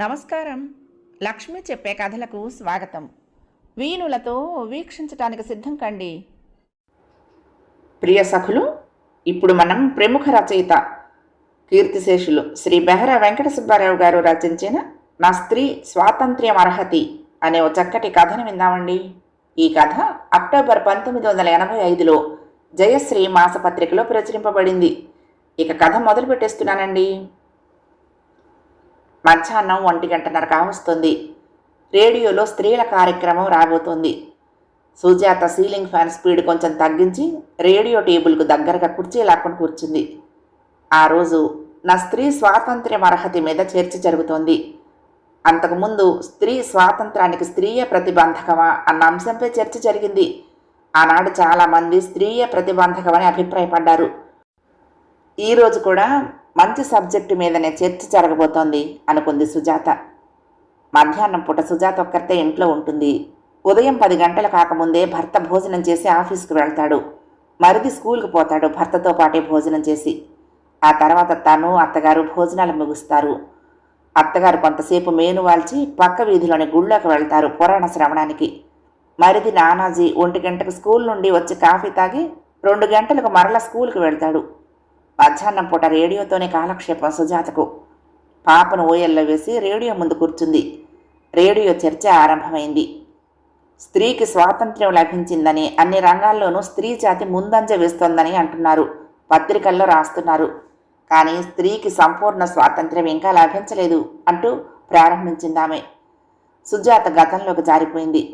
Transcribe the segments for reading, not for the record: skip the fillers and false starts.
నమస్కారం. లక్ష్మి చెప్పే కథలకు స్వాగతం. వీణులతో వీక్షించటానికి సిద్ధం కండి. ప్రియ సఖులు, ఇప్పుడు మనం ప్రముఖ రచయిత కీర్తిశేషులు శ్రీ బెహరా వెంకట సుబ్బారావు గారు రచించిన నా స్త్రీ స్వాతంత్ర్యం అర్హతి అనే ఓ చక్కటి కథను విందామండి. ఈ కథ అక్టోబర్ 1985లో జయశ్రీ మాసపత్రికలో ప్రచురింపబడింది. ఇక కథ మొదలు పెట్టేస్తున్నానండి. మధ్యాహ్నం 1:30 కావస్తుంది. రేడియోలో స్త్రీల కార్యక్రమం రాబోతోంది. సుజాత సీలింగ్ ఫ్యాన్ స్పీడ్ కొంచెం తగ్గించి రేడియో టేబుల్కు దగ్గరగా కుర్చీ లాక్కొని కూర్చుంది. ఆ రోజు నా స్త్రీ స్వాతంత్ర్యం అర్హత మీద చర్చ జరుగుతోంది. అంతకుముందు స్త్రీ స్వాతంత్రానికి స్త్రీయే ప్రతిబంధకమా అన్న అంశంపై చర్చ జరిగింది. ఆనాడు చాలామంది స్త్రీయే ప్రతిబంధకమని అభిప్రాయపడ్డారు. ఈరోజు కూడా మంచి సబ్జెక్టు మీదనే చర్చ జరగబోతోంది అనుకుంది సుజాత. మధ్యాహ్నం పూట సుజాత ఒక్కరితే ఇంట్లో ఉంటుంది. ఉదయం 10 గంటలు కాకముందే భర్త భోజనం చేసి ఆఫీస్కి వెళ్తాడు. మరిది స్కూల్కి పోతాడు భర్తతో పాటే భోజనం చేసి. ఆ తర్వాత తను అత్తగారు భోజనాలు ముగుస్తారు. అత్తగారు కొంతసేపు మేను వాల్చి పక్క వీధిలోని గుళ్ళోకి వెళ్తారు పురాణ శ్రవణానికి. మరిది నానాజీ 1 గంటకు స్కూల్ నుండి వచ్చి కాఫీ తాగి 2 గంటలకు మరల స్కూల్కి వెళ్తాడు. మధ్యాహ్నం పూట రేడియోతోనే కాలక్షేపం సుజాతకు. పాపను ఓయల్లో వేసి రేడియో ముందు కూర్చుంది. రేడియో చర్చ ఆరంభమైంది. స్త్రీకి స్వాతంత్ర్యం లభించిందని, అన్ని రంగాల్లోనూ స్త్రీ జాతి ముందంజ వేస్తోందని అంటున్నారు, పత్రికల్లో రాస్తున్నారు. కానీ స్త్రీకి సంపూర్ణ స్వాతంత్ర్యం ఇంకా లభించలేదు అంటూ ప్రారంభించిందామె. సుజాత గతంలోకి జారిపోయింది.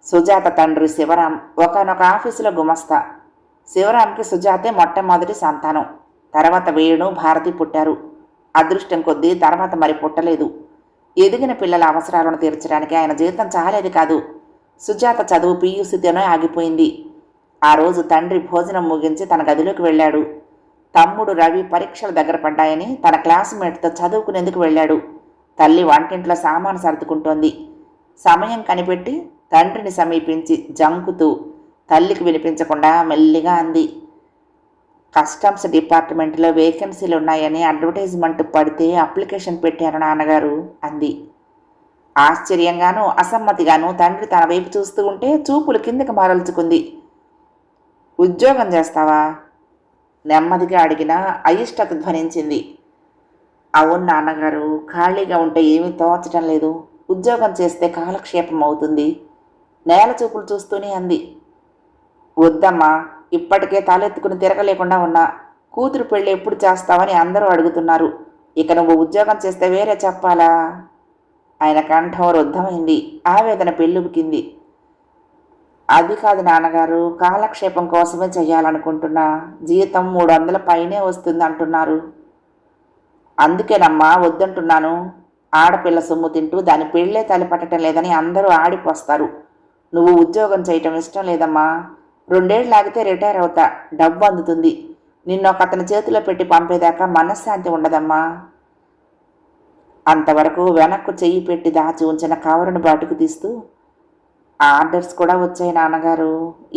సుజాత తండ్రి శివరాం ఒకానొక ఆఫీసులో గుమస్తా. శివరాంకి సుజాతే మొట్టమొదటి సంతానం. తర్వాత వేణు, భారతి పుట్టారు. అదృష్టం కొద్దీ తర్వాత మరి పుట్టలేదు. ఎదిగిన పిల్లల అవసరాలను తీర్చడానికి ఆయన జీతం చాలేది కాదు. సుజాత చదువు పీయూసీతోనే ఆగిపోయింది. ఆ రోజు తండ్రి భోజనం ముగించి తన గదిలోకి వెళ్ళాడు. తమ్ముడు రవి పరీక్షలు దగ్గర పడ్డాయని తన క్లాస్మేట్తో చదువుకునేందుకు వెళ్ళాడు. తల్లి వంటింట్లో సామాను సర్దుకుంటోంది. సమయం కనిపెట్టి తండ్రిని సమీపించి జంకుతూ తల్లికి వినిపించకుండా మెల్లిగా అంది, కస్టమ్స్ డిపార్ట్మెంట్లో వేకెన్సీలు ఉన్నాయని అడ్వర్టైజ్మెంట్ పడితే అప్లికేషన్ పెట్టారు నాన్నగారు అంది. ఆశ్చర్యంగానూ అసమ్మతిగానూ తండ్రి తన వైపు చూస్తూ ఉంటే చూపులు కిందకి మరల్చుకుంది. ఉద్యోగం చేస్తావా? నెమ్మదిగా అడిగినా అయిష్టత ధ్వనించింది. అవును నాన్నగారు, ఖాళీగా ఉంటే ఏమీ తోచటం లేదు. ఉద్యోగం చేస్తే కాలక్షేపం అవుతుంది నేల చూపులు చూస్తూనే అంది. వద్దమ్మా, ఇప్పటికే తలెత్తుకుని తిరగలేకుండా ఉన్నా. కూతురు పెళ్ళి ఎప్పుడు చేస్తావని అందరూ అడుగుతున్నారు. ఇక నువ్వు ఉద్యోగం చేస్తే వేరే చెప్పాలా? ఆయన కంఠం రుద్ధమైంది. ఆవేదన పెళ్ళుబికింది. అది కాదు నాన్నగారు, కాలక్షేపం కోసమే చెయ్యాలనుకుంటున్నా. జీతం 300 పైనే వస్తుంది అంటున్నారు. అందుకేనమ్మా వద్దంటున్నాను. ఆడపిల్ల సొమ్ము తింటూ దాని పెళ్ళే తలిపట్టడం లేదని అందరూ ఆడిపోస్తారు. నువ్వు ఉద్యోగం చేయటం ఇష్టం లేదమ్మా. 2 ఏళ్ళు ఆగితే రిటైర్ అవుతా, డబ్బు అందుతుంది. నిన్నొక అతని చేతిలో పెట్టి పంపేదాకా మనశ్శాంతి ఉండదమ్మా. అంతవరకు వెనక్కు చెయ్యి పెట్టి దాచి ఉంచిన కవరును బయటకు తీస్తూ, ఆర్డర్స్ కూడా వచ్చాయి నాన్నగారు.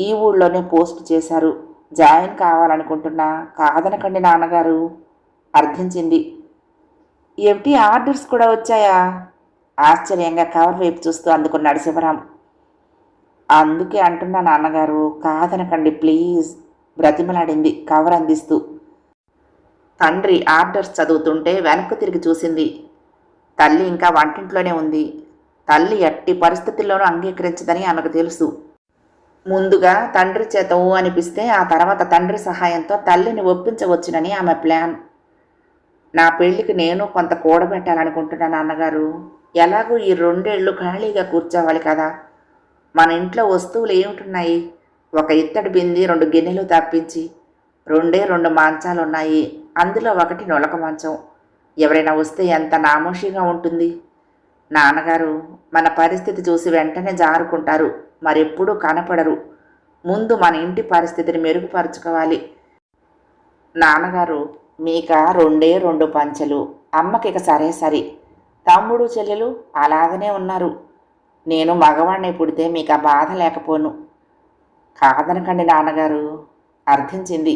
ఈ ఊళ్ళోనే పోస్ట్ చేశారు. జాయిన్ కావాలనుకుంటున్నా. కాదనకండి నాన్నగారు అర్థించింది. ఏమిటి, ఆర్డర్స్ కూడా వచ్చాయా? ఆశ్చర్యంగా కవర్ వైపు చూస్తూ అందుకున్నాడు శివరాం. అందుకే అంటున్నా నాన్నగారు, కాదనకండి ప్లీజ్ బ్రతిమలాడింది కవర్ అందిస్తూ. తండ్రి ఆర్డర్స్ చదువుతుంటే వెనక్కు తిరిగి చూసింది. తల్లి ఇంకా వంటింట్లోనే ఉంది. తల్లి ఎట్టి పరిస్థితుల్లోనూ అంగీకరించదని ఆమెకు తెలుసు. ముందుగా తండ్రి చేత ఊ అనిపిస్తే ఆ తర్వాత తండ్రి సహాయంతో తల్లిని ఒప్పించవచ్చునని ఆమె ప్లాన్. నా పెళ్లికి నేను కొంత కూడబెట్టాలనుకుంటున్నా నాన్నగారు. ఎలాగూ ఈ 2 ఏళ్ళు ఖాళీగా కూర్చోవాలి కదా. మన ఇంట్లో వస్తువులు ఏమిటున్నాయి? ఒక ఇత్తడి బింది, 2 గిన్నెలు తప్పించి 2 మంచాలు ఉన్నాయి. అందులో ఒకటి నొలక మంచం. ఎవరైనా వస్తే ఎంత నామోషిగా ఉంటుంది. నాన్నగారు మన పరిస్థితి చూసి వెంటనే జారుకుంటారు, మరెప్పుడూ కనపడరు. ముందు మన ఇంటి పరిస్థితిని మెరుగుపరుచుకోవాలి. నాన్నగారు మీక 2 పంచెలు, అమ్మకిక సరే సరి. తమ్ముడు చెల్లెలు అలాగనే ఉన్నారు. నేను మగవాణ్ణి పుడితే మీకు ఆ బాధ లేకపోను. కాదనకండి నాన్నగారు అర్థించింది.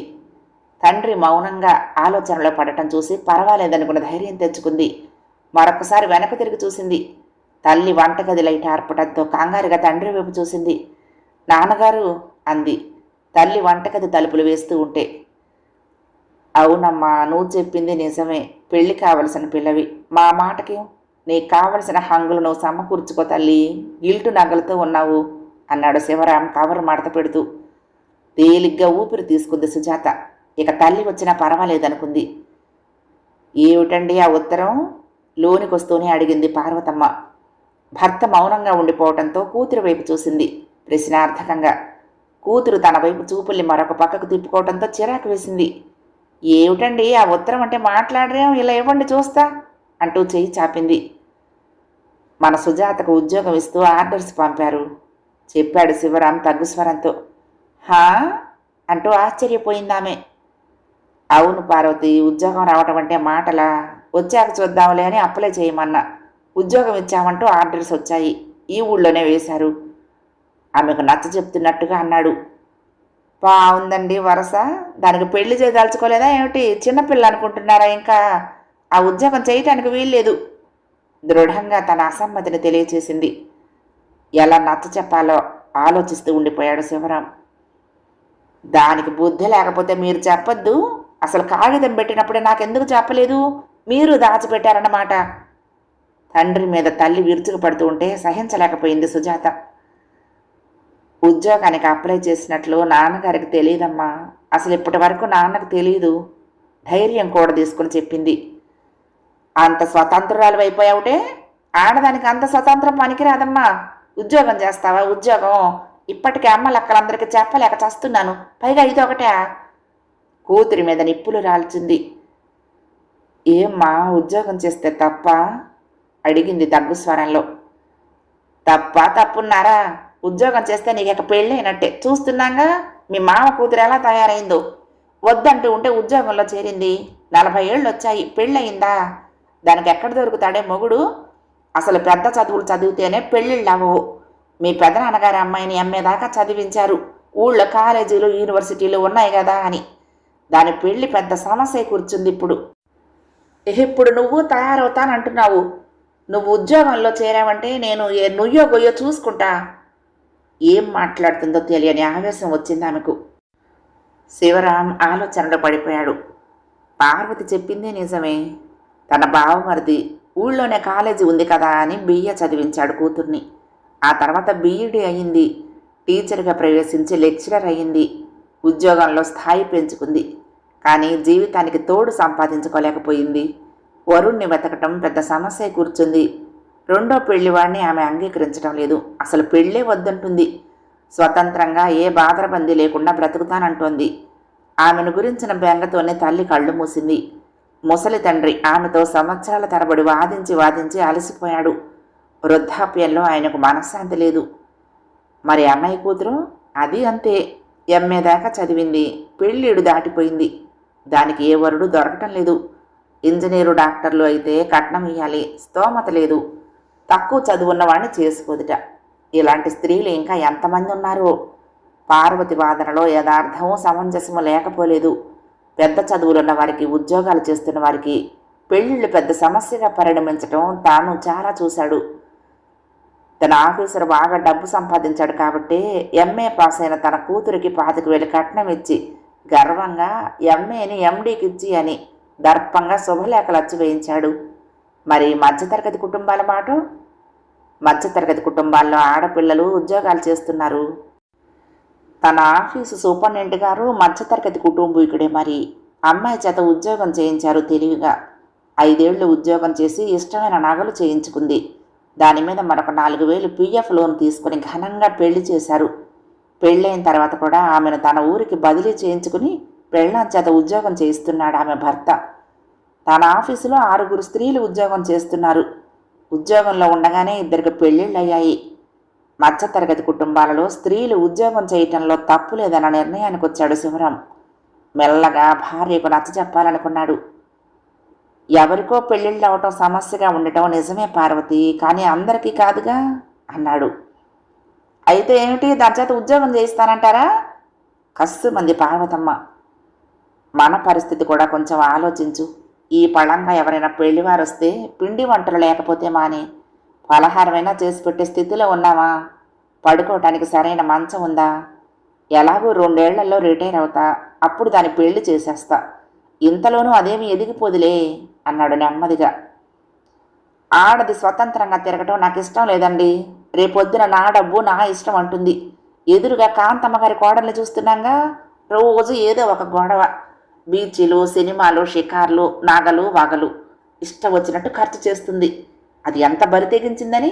తండ్రి మౌనంగా ఆలోచనలో పడటం చూసి పర్వాలేదనుకున్న ధైర్యం తెచ్చుకుంది. మరొకసారి వెనక తిరిగి చూసింది. తల్లి వంటగది లైట్ ఆర్పడంతో కంగారుగా తండ్రి వైపు చూసింది. నాన్నగారు అంది తల్లి వంటగది తలుపులు వేస్తూ ఉంటే. అవునమ్మా, నువ్వు చెప్పింది నిజమే. పెళ్లి కావలసిన పిల్లవి. మా మాటకి నీకు కావలసిన హంగులు నువ్వు సమకూర్చుకో తల్లి. గిల్టు నగలతో ఉన్నావు అన్నాడు శివరాం కవర్ మడత పెడుతూ. తేలిగ్గా ఊపిరి తీసుకుంది సుజాత. ఇక తల్లి వచ్చినా పర్వాలేదనుకుంది. ఏమిటండి ఆ ఉత్తరం? లోనికొస్తూనే అడిగింది పార్వతమ్మ. భర్త మౌనంగా ఉండిపోవడంతో కూతురు వైపు చూసింది ప్రశ్నార్థకంగా. కూతురు తన వైపు చూపుల్ని మరొక పక్కకు తిప్పుకోవడంతో చిరాకు వేసింది. ఏమిటండి ఆ ఉత్తరం అంటే మాట్లాడరేం, ఇలా ఇవ్వండి చూస్తా అంటూ చెయ్యి చాపింది. మన సుజాతకు ఉద్యోగం ఇస్తూ ఆర్డర్స్ పంపారు చెప్పాడు శివరాం తగ్గుస్వరంతో. హా అంటూ ఆశ్చర్యపోయిందామె. అవును పార్వతి, ఉద్యోగం రావటం అంటే మాటలా? వచ్చాక చూద్దాంలే అని అప్లై చేయమన్నా. ఉద్యోగం ఇచ్చామంటూ ఆర్డర్స్ వచ్చాయి. ఈ ఊళ్ళోనే వేశారు. ఆమెకు నచ్చ చెప్తున్నట్టుగా అన్నాడు. బాగుందండి వరస. దానికి పెళ్లి చేయదలుచుకోలేదా ఏమిటి? చిన్నపిల్ల అనుకుంటున్నారా? ఇంకా ఆ ఉద్యోగం చేయటానికి వీల్లేదు. దృఢంగా తన అసమ్మతిని తెలియచేసింది. ఎలా నచ్చ చెప్పాలో ఆలోచిస్తూ ఉండిపోయాడు శివరాం. దానికి బుద్ధి లేకపోతే మీరు చెప్పొద్దు. అసలు కాగితం పెట్టినప్పుడే నాకెందుకు చెప్పలేదు? మీరు దాచిపెట్టారన్నమాట. తండ్రి మీద తల్లి విరుచుకుపడుతూ ఉంటే సహించలేకపోయింది సుజాత. ఉద్యోగానికి అప్లై చేసినట్లు నాన్నగారికి తెలియదమ్మా. అసలు ఇప్పటి వరకు నాన్నకు తెలియదు. ధైర్యం కూడా తీసుకుని చెప్పింది. అంత స్వతంత్రురాలు అయిపోయావుటే. ఆడదానికి అంత స్వతంత్రం పనికిరాదమ్మా. ఉద్యోగం చేస్తావా? ఉద్యోగం ఇప్పటికే అమ్మలక్కలందరికీ చెప్పలేక చస్తున్నాను, పైగా ఇదొకటే. కూతురి మీద నిప్పులు రాల్చింది. ఏమ్మా, ఉద్యోగం చేస్తే తప్ప? అడిగింది దగ్గు స్వరంలో. తప్పున్నారా? ఉద్యోగం చేస్తే నీకు పెళ్ళైనట్టే. చూస్తున్నాగా మీ మామ కూతురు ఎలా తయారైందో. వద్దంటూ ఉంటే ఉద్యోగంలో చేరింది. 40 ఏళ్ళు వచ్చాయి, పెళ్ళయిందా? దానికి ఎక్కడ దొరుకుతాడే మొగుడు? అసలు పెద్ద చదువులు చదివితేనే పెళ్ళిళ్ళు అవ్వవు. మీ పెదనాన్నగారి అమ్మాయిని ఎంఏ దాకా చదివించారు. ఊళ్ళో కాలేజీలు యూనివర్సిటీలు ఉన్నాయి కదా అని. దాని పెళ్లి పెద్ద సమస్య కూర్చుంది ఇప్పుడు. ఇప్పుడు నువ్వు తయారవుతానంటున్నావు. నువ్వు ఉద్యోగంలో చేరావంటే నేను నుయ్యో గొయ్యో చూసుకుంటా. ఏం మాట్లాడుతుందో తెలియని ఆవేశం వచ్చింది ఆమెకు. శివరాం ఆలోచనలో పడిపోయాడు. పార్వతి చెప్పింది నిజమే. తన బావమరిది ఊళ్ళోనే కాలేజీ ఉంది కదా అని బిఏ చదివించాడు కూతుర్ని. ఆ తర్వాత బీఈడీ అయ్యింది. టీచర్గా ప్రవేశించి లెక్చరర్ అయ్యింది. ఉద్యోగంలో స్థాయి పెంచుకుంది. కానీ జీవితానికి తోడు సంపాదించుకోలేకపోయింది. వరుణ్ణి వెతకటం పెద్ద సమస్య కూర్చుంది. రెండో పెళ్లివాడిని ఆమె అంగీకరించడం లేదు. అసలు పెళ్ళే వద్దంటుంది. స్వతంత్రంగా ఏ బాధరబందీ లేకుండా బ్రతుకుతానంటోంది. ఆమెను గురించిన బెంగతోనే తల్లి కళ్ళు మూసింది. ముసలి తండ్రి ఆమెతో సంవత్సరాల తరబడి వాదించి అలసిపోయాడు. వృద్ధాప్యంలో ఆయనకు మనశ్శాంతి లేదు. మరి అన్నయ్య కూతురు అది అంతే. ఎంఏ దాకా చదివింది. పెళ్ళిడు దాటిపోయింది. దానికి ఏ వరుడు దొరకటం లేదు. ఇంజనీరు డాక్టర్లు అయితే కట్నం ఇయ్యాలి, స్తోమత లేదు. తక్కువ చదువున్న వాడిని చేసుకోదుట. ఇలాంటి స్త్రీలు ఇంకా ఎంతమంది ఉన్నారో. పార్వతి వాదనలో యథార్థమో సమంజసమో లేకపోలేదు. పెద్ద చదువులున్న వారికి, ఉద్యోగాలు చేస్తున్న వారికి పెళ్ళిళ్ళు పెద్ద సమస్యగా పరిణమించటం తాను చాలా చూశాడు. తన ఆఫీసర్ బాగా డబ్బు సంపాదించాడు కాబట్టి ఎంఏ పాస్ అయిన తన కూతురికి 25,000 కట్నం ఇచ్చి గర్వంగా ఎంఏని ఎండీకి ఇచ్చి అని దర్పంగా శుభలేఖలు అచ్చి వేయించాడు. మరి మధ్యతరగతి కుటుంబాల మాట? మధ్యతరగతి కుటుంబాల్లో ఆడపిల్లలు ఉద్యోగాలు చేస్తున్నారు. తన ఆఫీసు సూపరింటెండెంట్ గారు మధ్యతరగతి కుటుంబీకుడే. మరి అమ్మాయి చేత ఉద్యోగం చేయించారు తెలివిగా. 5 ఏళ్లు ఉద్యోగం చేసి ఇష్టమైన నగలు చేయించుకుంది. దాని మీద మరొక 4,000 పిఎఫ్ లోన్ తీసుకుని ఘనంగా పెళ్లి చేశారు. పెళ్ళైన తర్వాత కూడా ఆమెను తన ఊరికి బదిలీ చేయించుకుని పెళ్ళాం చేత ఉద్యోగం చేయిస్తున్నాడు ఆమె భర్త. తన ఆఫీసులో 6 స్త్రీలు ఉద్యోగం చేస్తున్నారు. ఉద్యోగంలో ఉండగానే 2 పెళ్ళిళ్ళు అయ్యాయి. మధ్యతరగతి కుటుంబాలలో స్త్రీలు ఉద్యోగం చేయటంలో తప్పు లేదన్న నిర్ణయానికి వచ్చాడు శివరాం. మెల్లగా భార్యకు నచ్చ చెప్పాలనుకున్నాడు. ఎవరికో పెళ్ళిళ్ళు అవటం సమస్యగా ఉండటం నిజమే పార్వతి, కానీ అందరికీ కాదుగా అన్నాడు. అయితే ఏమిటి, దాని చేత ఉద్యోగం చేయిస్తానంటారా? కస్సు మంది పార్వతమ్మ. మన పరిస్థితి కూడా కొంచెం ఆలోచించు. ఈ పళంగా ఎవరైనా పెళ్లివారు వస్తే పిండి వంటలు లేకపోతే మాని పలహారమైనా చేసి పెట్టే స్థితిలో ఉన్నామా? పడుకోవటానికి సరైన మంచం ఉందా? ఎలాగూ 2 ఏళ్లలో రిటైర్ అవుతా, అప్పుడు దాని పెళ్లి చేసేస్తా. ఇంతలోనూ అదేమి ఎదిగిపోదులే అన్నాడు నెమ్మదిగా. ఆడది స్వతంత్రంగా తిరగటం నాకు ఇష్టం లేదండి. రేపొద్దున నా డబ్బు నా ఇష్టం అంటుంది. ఎదురుగా కాంతమ్మ గారి కోడల్ని చూస్తున్నాగా, రోజు ఏదో ఒక గొడవ. బీచీలు, సినిమాలు, షికార్లు, నాగలు వాగలు ఇష్టం వచ్చినట్టు ఖర్చు చేస్తుంది. అది ఎంత బరి తెగించిందని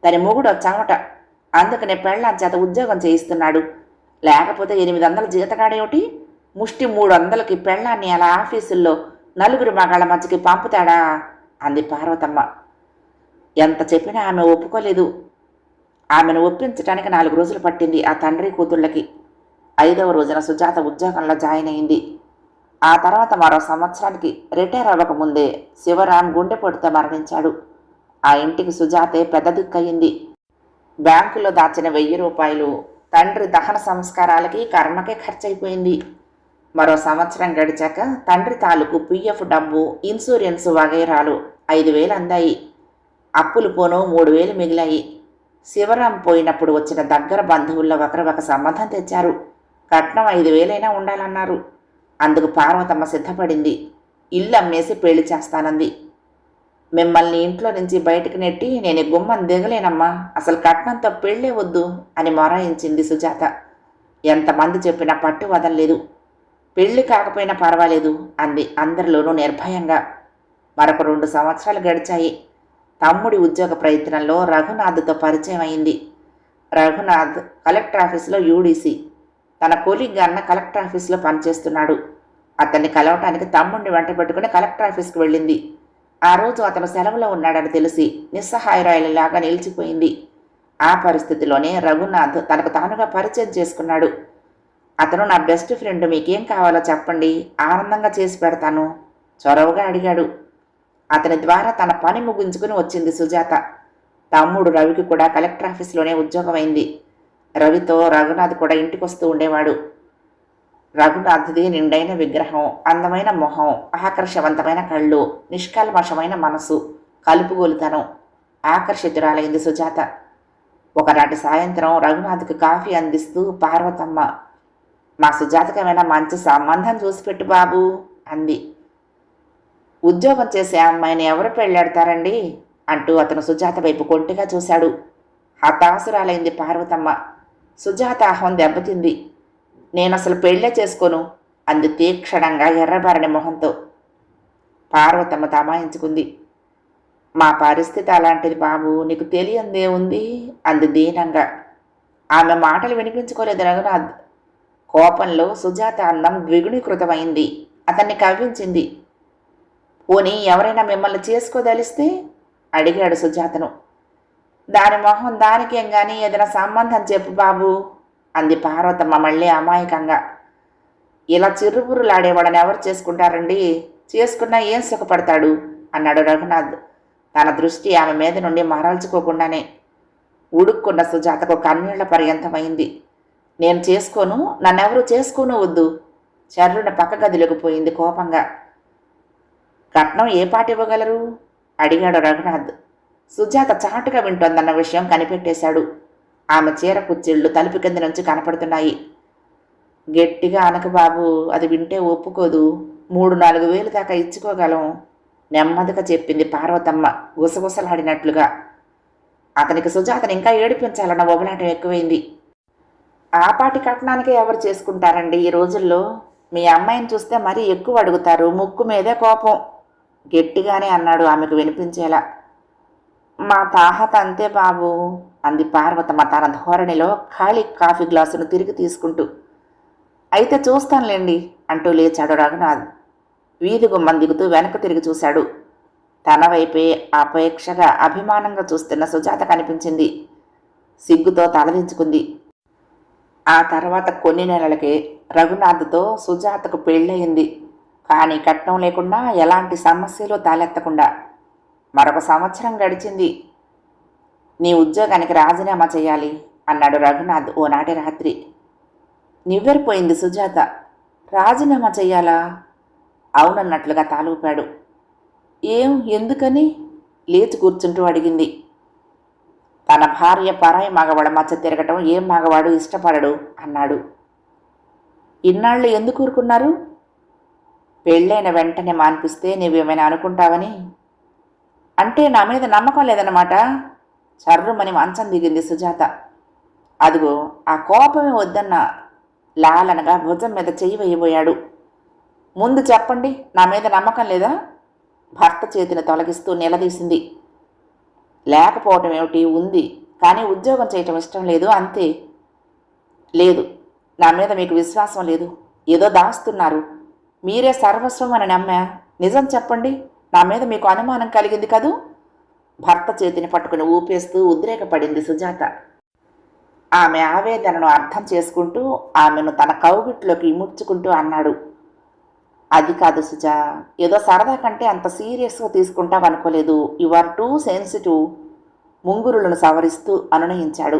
దాని మొగుడు వచ్చామట. అందుకనే పెళ్ళాం చేత ఉద్యోగం చేయిస్తున్నాడు. లేకపోతే 800 జీతగాడేమిటి? ముష్టి 300కి పెళ్ళాన్ని అలా ఆఫీసుల్లో నలుగురు మగాళ్ళ మధ్యకి పంపుతాడా? అంది పార్వతమ్మ. ఎంత చెప్పినా ఆమె ఒప్పుకోలేదు. ఆమెను ఒప్పించడానికి 4 రోజులు పట్టింది ఆ తండ్రి కూతుళ్ళకి. 5వ రోజున సుజాత ఉద్యోగంలో జాయిన్ అయింది. ఆ తర్వాత మరో సంవత్సరానికి రిటైర్ అవ్వకముందే శివరాం గుండెపోటుతో మరణించాడు. ఆ ఇంటికి సుజాతే పెద్ద దిక్కయింది. బ్యాంకులో దాచిన 1000 రూపాయలు తండ్రి దహన సంస్కారాలకి కర్మకే ఖర్చయిపోయింది. మరో సంవత్సరం గడిచాక తండ్రి తాలూకు పిఎఫ్ డబ్బు, ఇన్సూరెన్సు వగైరాలు 5000 అందాయి. అప్పులు పోను 3000 మిగిలాయి. శివరాం పోయినప్పుడు వచ్చిన దగ్గర బంధువుల్లో ఒకరు ఒక సంబంధం తెచ్చారు. కట్నం 5000 ఉండాలన్నారు. అందుకు పార్వతమ్మ సిద్ధపడింది. ఇల్లు అమ్మేసి పెళ్లి చేస్తానంది. మిమ్మల్ని ఇంట్లో నుంచి బయటకు నెట్టి నేను గుమ్మం దిగలేనమ్మా, అసలు కట్నంతో పెళ్ళే వద్దు అని మొరాయించింది సుజాత. ఎంతమంది చెప్పినా పట్టు వదలలేదు. పెళ్లి కాకపోయినా పర్వాలేదు అంది అందరిలోనూ నిర్భయంగా. మరొక 2 సంవత్సరాలు గడిచాయి. తమ్ముడి ఉద్యోగ ప్రయత్నంలో రఘునాథ్తో పరిచయం అయింది. రఘునాథ్ కలెక్టర్ ఆఫీసులో యూడీసీ. తన కొలీగ్ అన్న కలెక్టర్ ఆఫీసులో పనిచేస్తున్నాడు. అతన్ని కలవటానికి తమ్ముడిని వెంట పెట్టుకుని కలెక్టర్ ఆఫీస్కి వెళ్ళింది. ఆ రోజు అతను సెలవులో ఉన్నాడని తెలిసి నిస్సహాయురాలిలాగా నిలిచిపోయింది. ఆ పరిస్థితిలోనే రఘునాథ్ తనకు తానుగా పరిచయం చేసుకున్నాడు. అతను నా బెస్ట్ ఫ్రెండ్, మీకేం కావాలో చెప్పండి, ఆనందంగా చేసి పెడతాను చొరవగా అడిగాడు. అతని ద్వారా తన పని ముగించుకుని వచ్చింది సుజాత. తమ్ముడు రవికి కూడా కలెక్టర్ ఆఫీస్లోనే ఉద్యోగం అయింది. రవితో రఘునాథ్ కూడా ఇంటికొస్తూ ఉండేవాడు. రఘునాథ్ది నిండైన విగ్రహం, అందమైన మొహం, ఆకర్షవంతమైన కళ్ళు, నిష్కల్మషమైన మనసు, కలుపుగోలుతనం. ఆకర్షితురాలైంది సుజాత. ఒకనాటి సాయంత్రం రఘునాథ్కి కాఫీ అందిస్తూ పార్వతమ్మ, మా సుజాతకి ఏమైనా మంచి సంబంధం చూసి పెట్టు బాబు అంది. ఉద్యోగం చేసే అమ్మాయిని ఎవరు పెళ్ళాడతారండి అంటూ అతను సుజాత వైపు కొంటిగా చూశాడు. హతాసురాలైంది పార్వతమ్మ. సుజాత ఆహ్వం దెబ్బతింది. నేనసలు పెళ్ళే చేసుకోను అంది తీక్షణంగా ఎర్రబారని మొహంతో. పార్వతమ్మ తమాయించుకుంది. మా పరిస్థితి అలాంటిది బాబు, నీకు తెలియందే ఉంది అంది దీనంగా. ఆమె మాటలు వినిపించుకోలేదు రఘునాథ్. కోపంలో సుజాత అందం ద్విగుణీకృతమైంది. అతన్ని కవ్వించింది. పోనీ ఎవరైనా మిమ్మల్ని చేసుకోదలిస్తే అడిగాడు సుజాతను. దాని మొహం దానికేం గాని ఏదైనా సంబంధం చెప్పు బాబు అంది పార్వతమ్మ మళ్ళీ అమాయకంగా. ఇలా చిర్రుబుర్రులాడేవాడని ఎవరు చేసుకుంటారండి? చేసుకున్నా ఏం సుఖపడతాడు అన్నాడు రఘునాథ్, తన దృష్టి ఆమె మీద నుండి మరల్చుకోకుండానే. ఉడుక్కున్న సుజాతకు కన్నీళ్ల పర్యంతమైంది. నేను చేసుకోను, నన్నెవరూ చేసుకోను వద్దు. చర్రున పక్క గదిలోకి పోయింది కోపంగా. కట్నం ఏ పాట ఇవ్వగలరు అడిగాడు రఘునాథ్. సుజాత చాటుగా వింటోందన్న విషయం కనిపెట్టేశాడు. ఆమె చీర కుచ్చిళ్ళు తలుపు కింద నుంచి కనపడుతున్నాయి. గట్టిగా అనక బాబు, అది వింటే ఒప్పుకోదు. 3-4 వేలు దాకా ఇచ్చుకోగలం నెమ్మదిగా చెప్పింది పార్వతమ్మ గుసగుసలాడినట్లుగా. అతనికి సుజాతని ఇంకా ఏడిపించాలన్న ఒబలాటం ఎక్కువైంది. ఆపాటి కట్నానికే ఎవరు చేసుకుంటారండి ఈ రోజుల్లో? మీ అమ్మాయిని చూస్తే మరీ ఎక్కువ అడుగుతారు, ముక్కు మీదే కోపం గట్టిగానే అన్నాడు ఆమెకు వినిపించేలా. మా తాహత అంతే బాబు అంది పార్వతమ్మ తన ధోరణిలో ఖాళీ కాఫీ గ్లాసును తిరిగి తీసుకుంటూ. అయితే చూస్తానులేండి అంటూ లేచాడు రఘునాథ్. వీధి గుమ్మం దిగుతూ వెనక్కు తిరిగి చూశాడు. తన వైపే అపేక్షగా అభిమానంగా చూస్తున్న సుజాత కనిపించింది. సిగ్గుతో తలదించుకుంది. ఆ తర్వాత కొన్ని నెలలకే రఘునాథ్తో సుజాతకు పెళ్ళయింది. కానీ కట్నం లేకుండా, ఎలాంటి సమస్యలు తలెత్తకుండా. మరొక సంవత్సరం గడిచింది. నీ ఉద్యోగానికి రాజీనామా చేయాలి అన్నాడు రఘునాథ్ ఓనాటి రాత్రి. నివ్వెరపోయింది సుజాత. రాజీనామా చెయ్యాలా? అవునన్నట్లుగా తాలూపాడు. ఏం ఎందుకని లేచి కూర్చుంటూ అడిగింది. తన భార్య పరాయి మగవాడ మచ్చ తిరగటం ఏం మగవాడు ఇష్టపడడు అన్నాడు. ఇన్నాళ్ళు ఎందుకు ఊరుకున్నారు? పెళ్ళైన వెంటనే మాన్పిస్తే నీవేమైనా అనుకుంటావని. అంటే నా మీద నమ్మకం లేదన్నమాట. చర్రుమని మంచం దిగింది సుజాత. అదిగో ఆ కోపమే వద్దన్న లాలనగా భుజం మీద చెయ్యి వేయబోయాడు. ముందు చెప్పండి, నా మీద నమ్మకం లేదా? భర్త చేతిని తొలగిస్తూ నిలదీసింది. లేకపోవటం ఏమిటి, ఉంది. కానీ ఉద్యోగం చేయటం ఇష్టం లేదు, అంతే. లేదు, నా మీద మీకు విశ్వాసం లేదు. ఏదో దాస్తున్నారు. మీరే సర్వస్వం అని నమ్మా. నిజం చెప్పండి, నా మీద మీకు అనుమానం కలిగింది కదూ? భర్త చేతిని పట్టుకుని ఊపేస్తూ ఉద్రేకపడింది సుజాత. ఆమె ఆవేదనను అర్థం చేసుకుంటూ ఆమెను తన కౌగిట్లోకి ఇముడ్చుకుంటూ అన్నాడు. అది కాదు సుజా, ఏదో సరదా కంటే అంత సీరియస్గా తీసుకుంటావు అనుకోలేదు. You are too sensitive. ముంగురులను సవరిస్తూ అనునయించాడు.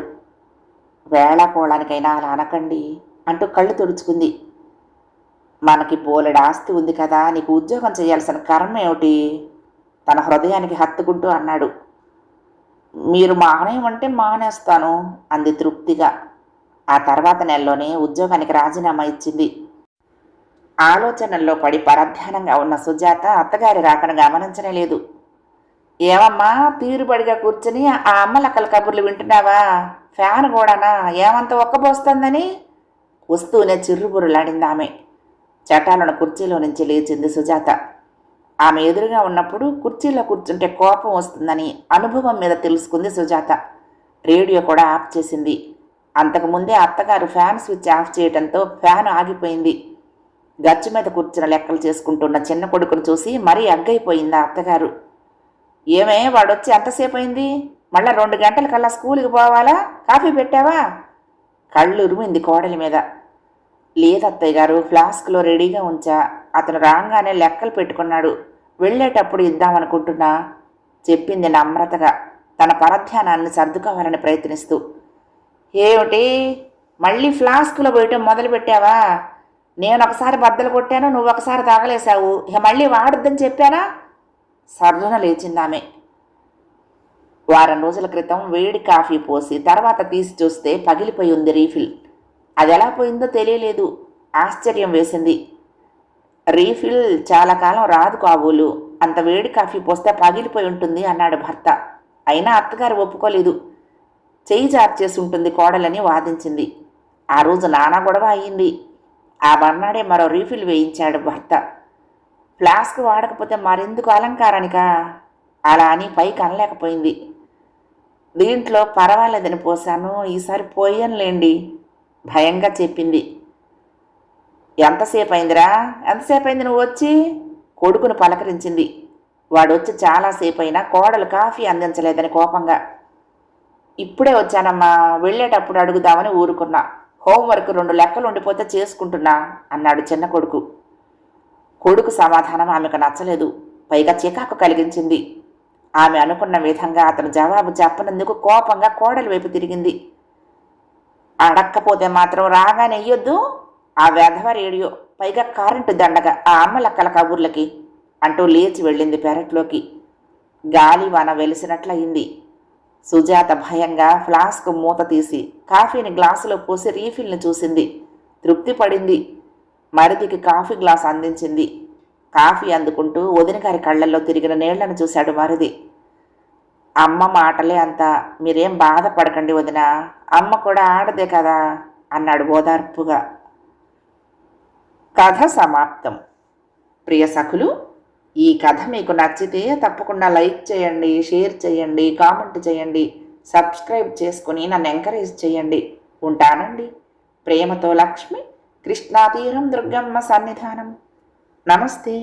వేళాకోళానికైనా అలా అనకండి అంటూ కళ్ళు తుడుచుకుంది. మనకి బోలెడు ఆస్తి ఉంది కదా, నీకు ఉద్యోగం చేయాల్సిన కర్మ ఏమిటి? తన హృదయానికి హత్తుకుంటూ అన్నాడు. మీరు మానేయమంటే మానేస్తాను అంది తృప్తిగా. ఆ తర్వాత నెలలోనే ఉద్యోగానికి రాజీనామా ఇచ్చింది. ఆలోచనల్లో పడి పరధ్యానంగా ఉన్న సుజాత అత్తగారి రాకను గమనించనే లేదు. ఏమమ్మా తీరుబడిగా కూర్చుని ఆ అమ్మలక్కల కబుర్లు వింటున్నావా? ఫ్యాన్ కూడానా? ఏమంత ఒక్కబోస్తుందని వస్తూనే చిర్రుబుర్రులాడింది ఆమె. చటాలను కుర్చీలో నుంచి లేచింది సుజాత. ఆమె ఎదురుగా ఉన్నప్పుడు కుర్చీలో కూర్చుంటే కోపం వస్తుందని అనుభవం మీద తెలుసుకుంది సుజాత. రేడియో కూడా ఆఫ్ చేసింది. అంతకుముందే అత్తగారు ఫ్యాన్ స్విచ్ ఆఫ్ చేయడంతో ఫ్యాన్ ఆగిపోయింది. గచ్చు మీద కూర్చున్న లెక్కలు చేసుకుంటున్న చిన్న కొడుకును చూసి మరీ అగ్గైపోయింది అత్తగారు. ఏమే, వాడొచ్చి ఎంతసేపు అయింది? మళ్ళా 2 గంటల కల్లా స్కూల్కి పోవాలా? కాఫీ పెట్టావా? కళ్ళు ఉరిమింది కోడలి మీద. లేదత్తయ్య గారు, ఫ్లాస్క్లో రెడీగా ఉంచా. అతను రాగానే లెక్కలు పెట్టుకున్నాడు. వెళ్ళేటప్పుడు ఇద్దామనుకుంటున్నా చెప్పింది నమ్రతగా, తన పరధ్యానాన్ని సర్దుకోవాలని ప్రయత్నిస్తూ. ఏమిటి, మళ్ళీ ఫ్లాస్క్లో పోయటం మొదలుపెట్టావా? నేను ఒకసారి బద్దలు కొట్టాను, నువ్వు ఒకసారి తగలేశావు. ఇక మళ్ళీ వాడొద్దని చెప్పానా? సర్రున లేచిందామె. వారం రోజుల క్రితం వేడి కాఫీ పోసి తర్వాత తీసి చూస్తే పగిలిపోయి ఉంది రీఫిల్. అది ఎలా పోయిందో తెలియలేదు. ఆశ్చర్యం వేసింది. రీఫిల్ చాలా కాలం రాదు కాబోలు. అంత వేడి కాఫీ పోస్తే పగిలిపోయి ఉంటుంది అన్నాడు భర్త. అయినా అత్తగారు ఒప్పుకోలేదు. చెయ్యి జార్చేసి ఉంటుంది కోడలని వాదించింది. ఆ రోజు నానా గొడవ అయ్యింది. ఆ మర్నాడే మరో రీఫిల్ వేయించాడు భర్త. ఫ్లాస్క్ వాడకపోతే మరెందుకు అలంకారానికా? అలా అని పైకి అనలేకపోయింది. దీంట్లో పర్వాలేదని పోసాను, ఈసారి పోయానులేండి భయంగా చెప్పింది. ఎంతసేపు అయిందిరా? ఎంతసేపు అయింది నువ్వు వచ్చి? కొడుకును పలకరించింది. వాడొచ్చి చాలాసేపు అయినా కోడలు కాఫీ అందించలేదని కోపంగా. ఇప్పుడే వచ్చానమ్మా, వెళ్ళేటప్పుడు అడుగుదామని ఊరుకున్నా. హోంవర్క్ 2 లెక్కలు ఉండిపోతే చేసుకుంటున్నా అన్నాడు చిన్న కొడుకు. కొడుకు సమాధానం ఆమెకు నచ్చలేదు, పైగా చికాకు కలిగించింది. ఆమె అనుకున్న విధంగా అతను జవాబు చెప్పనందుకు కోపంగా కోడలి వైపు తిరిగింది. అడక్కపోతే మాత్రం రాగానే ఇయ్యొద్దు. ఆ వెధవ రేడియో, పైగా కరెంటు దండగా ఆ అమ్మలక్కల కబుర్లకి అంటూ లేచి వెళ్ళింది పెరట్లోకి. గాలి వాన వెలిసినట్లయింది. సుజాత భయంగా ఫ్లాస్క్ మూత తీసి కాఫీని గ్లాసులో పోసి రీఫిల్ని చూసింది. తృప్తి పడింది. మరిదికి కాఫీ గ్లాస్ అందించింది. కాఫీ అందుకుంటూ వదిన గారి కళ్ళల్లో తిరిగిన నీళ్లను చూశాడు మరిది. అమ్మ మాటలే అంతా, మీరేం బాధపడకండి వదిన, అమ్మ కూడా ఆడదే కదా అన్నాడు ఓదార్పుగా. కథ సమాప్తం. ప్రియ సఖులు, ఈ కథ మీకు నచ్చితే తప్పకుండా లైక్ చేయండి, షేర్ చేయండి, కామెంట్ చేయండి, సబ్స్క్రైబ్ చేసుకుని నన్ను ఎంకరేజ్ చేయండి. ఉంటానండి. ప్రేమతో లక్ష్మి, కృష్ణాతీరం దుర్గమ్మ సన్నిధానం. నమస్తే.